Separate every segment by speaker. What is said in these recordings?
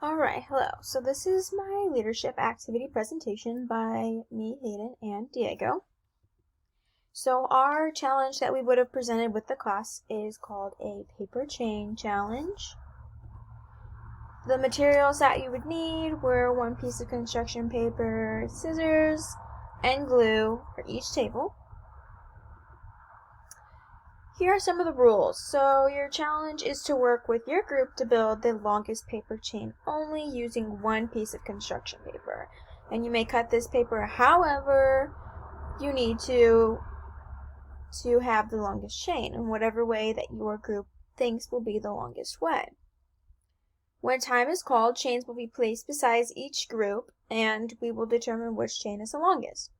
Speaker 1: Alright, hello. So this is my leadership activity presentation by me, Hayden, and Diego. So our challenge that we would have presented with the class is called a paper chain challenge. The materials that you would need were one piece of construction paper, scissors, and glue for each table. Here are some of the rules. So your challenge is to work with your group to build the longest paper chain only using one piece of construction paper. And you may cut this paper however you need to have the longest chain in whatever way that your group thinks will be the longest way. When time is called, chains will be placed beside each group and we will determine which chain is the longest.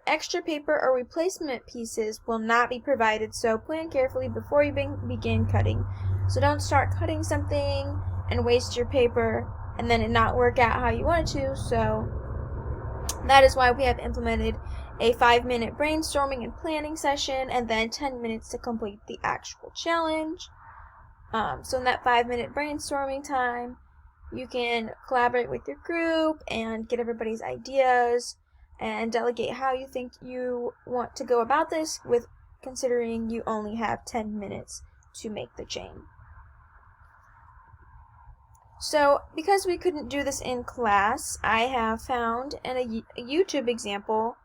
Speaker 1: Extra paper or replacement pieces will not be provided, so plan carefully before you begin cutting. So don't start cutting something and waste your paper and then it not work out how you want it to. So that is why we have implemented a 5-minute brainstorming and planning session and then 10 minutes to complete the actual challenge. So in that 5-minute brainstorming time, you can collaborate with your group and get everybody's ideas and delegate how you think you want to go about this, with considering you only have 10 minutes to make the chain. So because we couldn't do this in class, I have found a YouTube example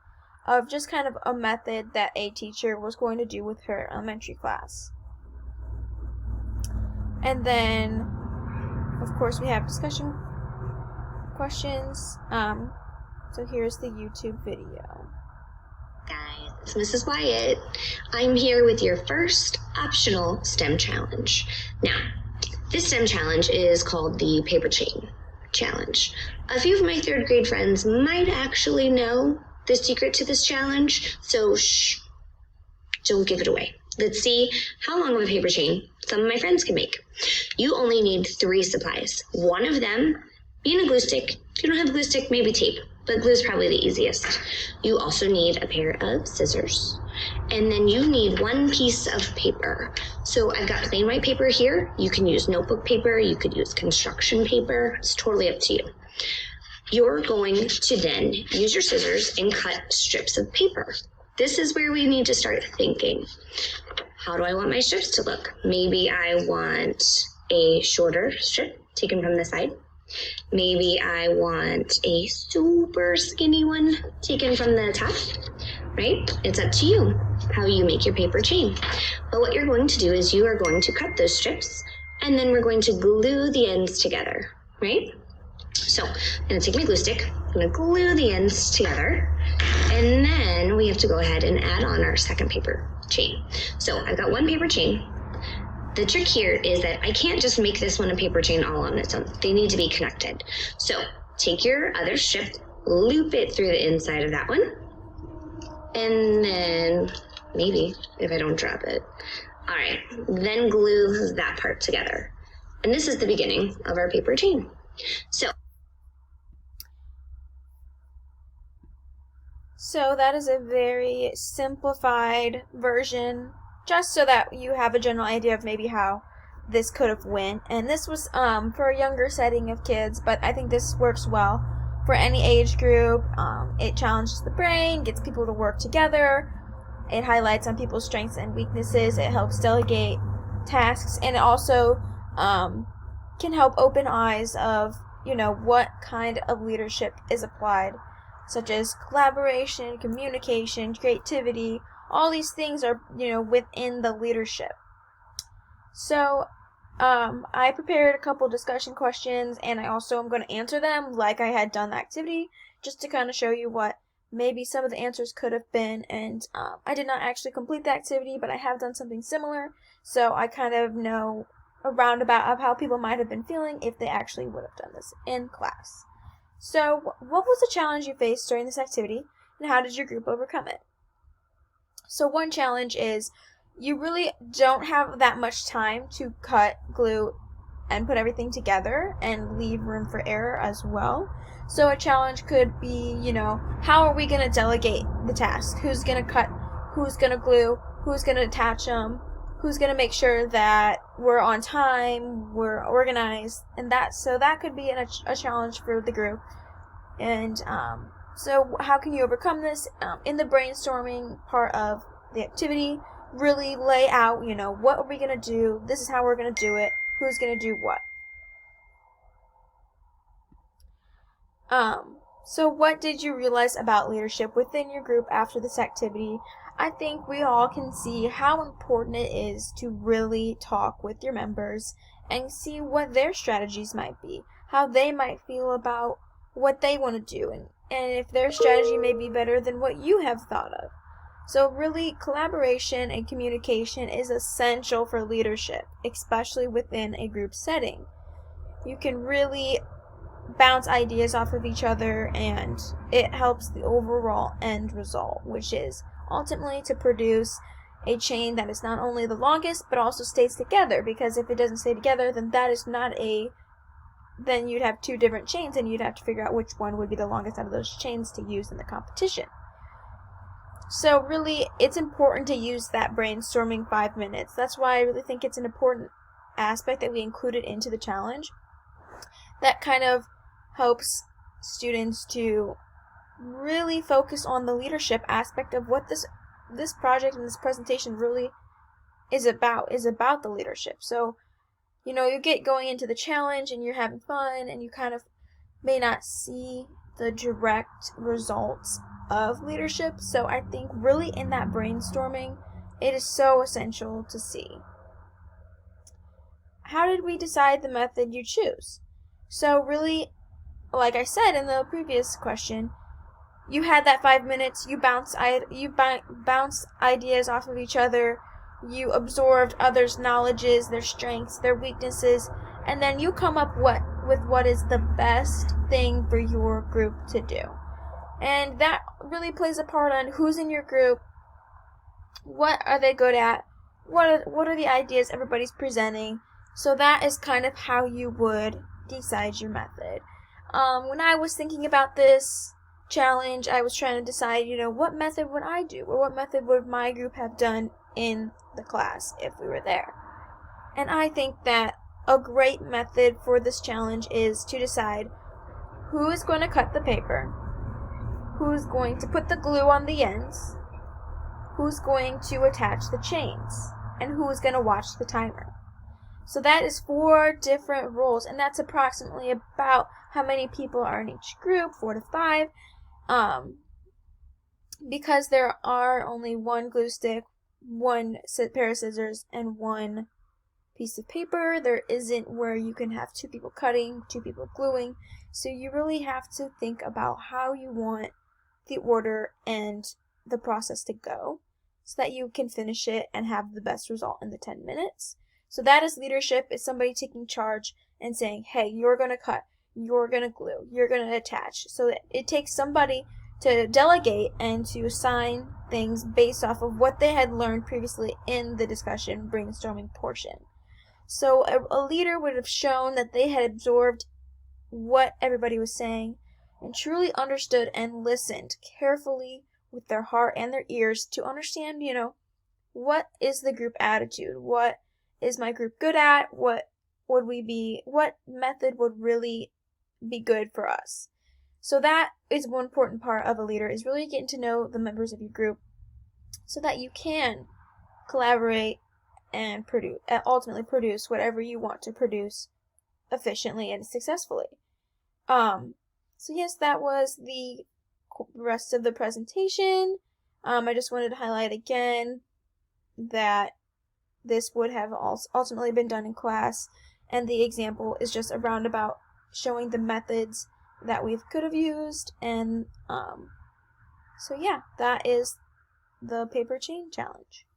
Speaker 1: of just kind of a method that a teacher was going to do with her elementary class. And then, of course, we have discussion questions. So here's the YouTube video.
Speaker 2: Guys, it's Mrs. Wyatt. I'm here with your first optional STEM challenge. Now, this STEM challenge is called the Paper Chain Challenge. A few of my 3rd grade friends might actually know the secret to this challenge, so shh, don't give it away. Let's see how long of a paper chain some of my friends can make. You only need 3 supplies. One of them being a glue stick. If you don't have a glue stick, maybe tape, but glue is probably the easiest. You also need a pair of scissors, and then you need 1 piece of paper. So I've got plain white paper here. You can use notebook paper, you could use construction paper. It's totally up to you. You're going to then use your scissors and cut strips of paper. This is where we need to start thinking. How do I want my strips to look? Maybe I want a shorter strip taken from the side. Maybe I want a super skinny one taken from the top, right? It's up to you how you make your paper chain. But what you're going to do is you are going to cut those strips and then we're going to glue the ends together, right? So I'm going to take my glue stick, I'm going to glue the ends together, and then we have to go ahead and add on our second paper chain. So I've got 1 paper chain. The trick here is that I can't just make this one a paper chain all on its own. They need to be connected. So take your other strip, loop it through the inside of that one, and then maybe if I don't drop it. All right, then glue that part together. And this is the beginning of our paper chain.
Speaker 1: So that is a very simplified version, just so that you have a general idea of maybe how this could have went. And this was for a younger setting of kids, but I think this works well for any age group. It challenges the brain, gets people to work together, it highlights on people's strengths and weaknesses, it helps delegate tasks, and it also can help open eyes of, what kind of leadership is applied, such as collaboration, communication, creativity. All these things are, within the leadership. So, I prepared a couple discussion questions, and I also am going to answer them like I had done the activity, just to kind of show you what maybe some of the answers could have been. And I did not actually complete the activity, but I have done something similar, so I kind of know a roundabout of how people might have been feeling if they actually would have done this in class. So, what was the challenge you faced during this activity, and how did your group overcome it? So one challenge is you really don't have that much time to cut, glue, and put everything together and leave room for error as well. So a challenge could be, how are we going to delegate the task? Who's going to cut? Who's going to glue? Who's going to attach them? who's going to make sure that we're on time, we're organized, and that could be a challenge for the group. And so how can you overcome this? In the brainstorming part of the activity, really lay out, what are we going to do? This is how we're going to do it. Who's going to do what? So what did you realize about leadership within your group after this activity? I think we all can see how important it is to really talk with your members and see what their strategies might be, how they might feel about what they want to do, and if their strategy may be better than what you have thought of. So really, collaboration and communication is essential for leadership, especially within a group setting. You can really bounce ideas off of each other, and it helps the overall end result, which is ultimately to produce a chain that is not only the longest but also stays together, because if it doesn't stay together, then then you'd have two different chains and you'd have to figure out which one would be the longest out of those chains to use in the competition. So really, it's important to use that brainstorming 5 minutes. That's why I really think it's an important aspect that we included into the challenge. That kind of helps students to really focus on the leadership aspect of what this project and this presentation really is about the leadership. So, you get going into the challenge and you're having fun and you kind of may not see the direct results of leadership. So I think really in that brainstorming, it is so essential to see. How did we decide the method you choose? So really, like I said in the previous question, you had that 5 minutes, you bounced ideas off of each other, you absorbed others' knowledges, their strengths, their weaknesses, and then you come up with what is the best thing for your group to do. And that really plays a part on who's in your group, what are they good at, what are the ideas everybody's presenting. So that is kind of how you would decide your method. When I was thinking about this challenge, I was trying to decide, what method would I do, or what method would my group have done in the class if we were there. And I think that a great method for this challenge is to decide who is going to cut the paper, who's going to put the glue on the ends, who's going to attach the chains, and who is going to watch the timer. So that is 4 different roles, and that's approximately about how many people are in each group, 4 to 5. Because there are only 1 glue stick, 1 pair of scissors, and 1 piece of paper, there isn't where you can have 2 people cutting, 2 people gluing. So you really have to think about how you want the order and the process to go so that you can finish it and have the best result in the 10 minutes. So that is leadership. It's somebody taking charge and saying, hey, you're going to cut, you're going to glue, you're going to attach. So it takes somebody to delegate and to assign things based off of what they had learned previously in the discussion brainstorming portion. So a leader would have shown that they had absorbed what everybody was saying and truly understood and listened carefully with their heart and their ears to understand, what is the group attitude? What is my group good at? What method would really be good for us? So that is one important part of a leader, is really getting to know the members of your group so that you can collaborate and ultimately produce whatever you want to produce efficiently and successfully. So yes, that was the rest of the presentation. I just wanted to highlight again that this would have ultimately been done in class, and the example is just a roundabout showing the methods that we could have used. And so yeah, that is the paper chain challenge.